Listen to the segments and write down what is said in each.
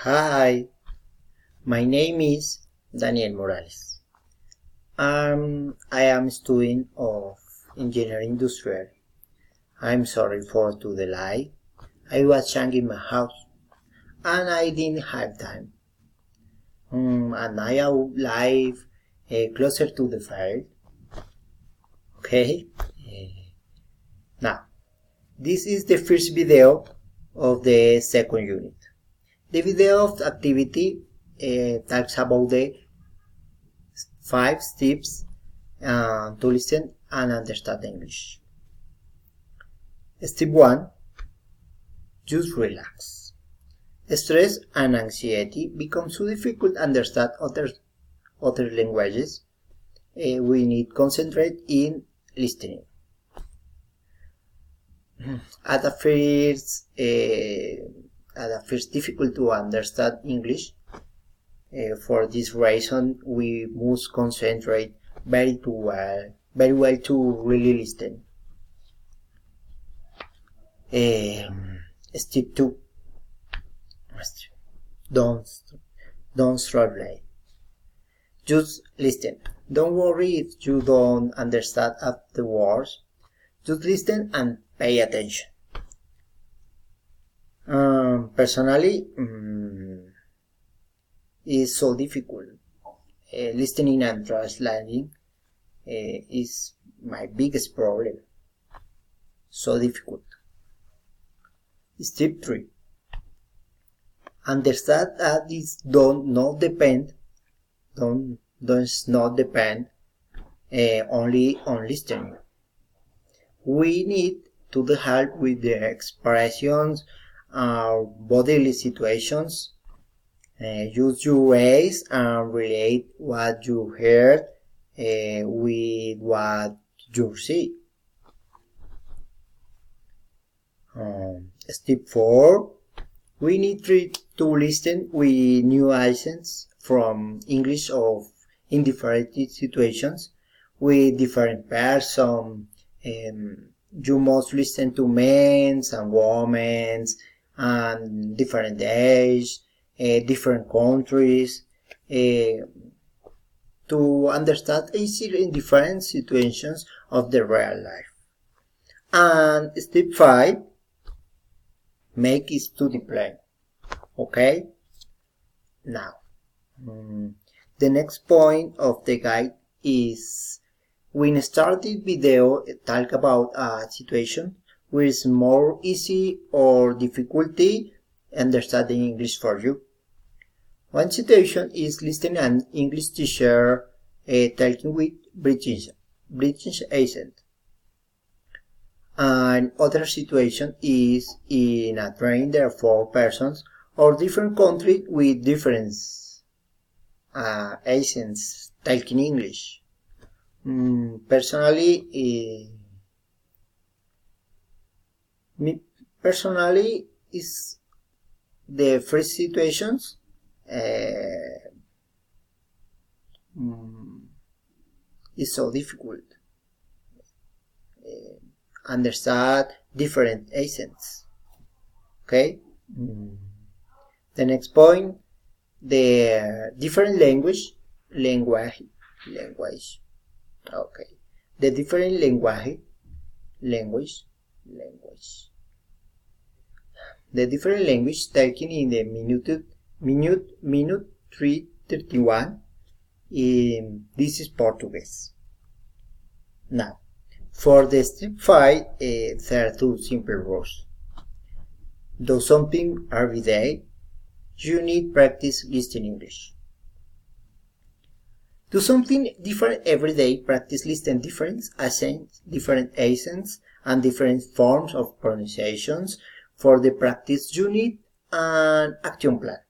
Hi, my name is Daniel Morales. I am a student of engineering industrial. I'm sorry for the delay. I was changing my house and I didn't have time. And I live closer to the fire. Okay. Now, this is the first video of the second unit. The video of activity talks about the 5 steps to listen and understand English. Step 1. Just relax. Stress and anxiety become so difficult to understand other languages. We need concentrate in listening. At first difficult to understand English. For this reason, we must concentrate very well to really listen. Step 2. Don't struggle. Just listen. Don't worry if you don't understand the words. Just listen and pay attention. Personally, it's so difficult. Listening and translating is my biggest problem. So difficult. Step 3. Understand that this does not depend only on listening. We need to help with the expressions or bodily situations. Use your eyes and relate what you heard with what you see. Step 4. We need to listen with new accents from English in different situations with different persons. You must listen to men and women and different age, different countries, to understand easily in different situations of the real life. And step 5. Make it study plan. Okay? Now, the next point of the guide is when started video talk about a situation where it's more easy or difficulty understanding English for you. One situation is listening an English teacher talking with British accent. And other situation is in a train there are 4 persons or different countries with different accents talking English. Personally is the first situations is so difficult. Understand different accents. Okay. The next point, the different language. Okay. The different language. The different language taken in the minute 331. This is Portuguese. Now, for the step 5, there are 2 simple rules. Do something every day. You need practice listening English. Do something different every day. Practice listening different accents, and different forms of pronunciations. For the practice, you need an action plan.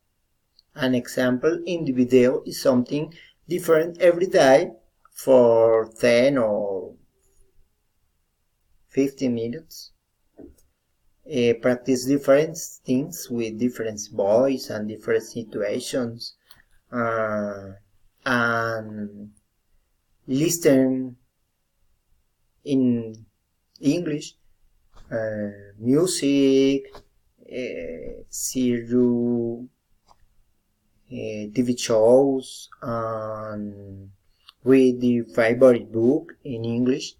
An example in the video is something different every day for 10 or 15 minutes. Practice different things with different voice and different situations, and listen in English, music, see you TV shows, and read the favorite book in English,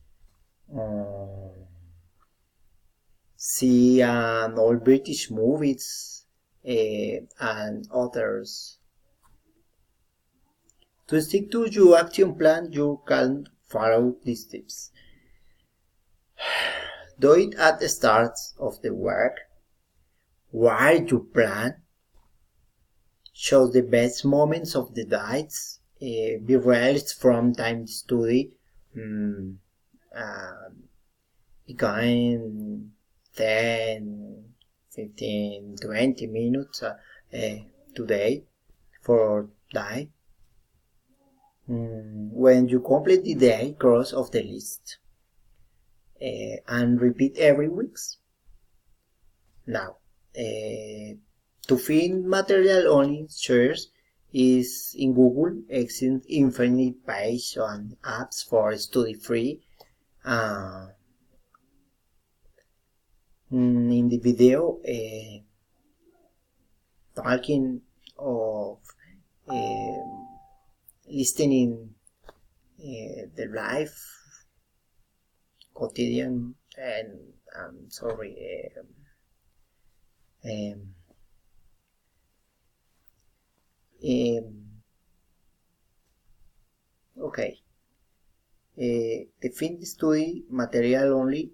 see all British movies, and others. To stick to your action plan, you can follow these tips. Do it at the start of the work. Write your plan. Show the best moments of the dates. Be realistic from time to study. Becoming 10, 15, 20 minutes today for day. When you complete the day, cross off the list and repeat every week. Now, to find material only shares is in Google, exists infinite page on apps for study free. In the video, talking of listening the life quotidian and okay. The field study material only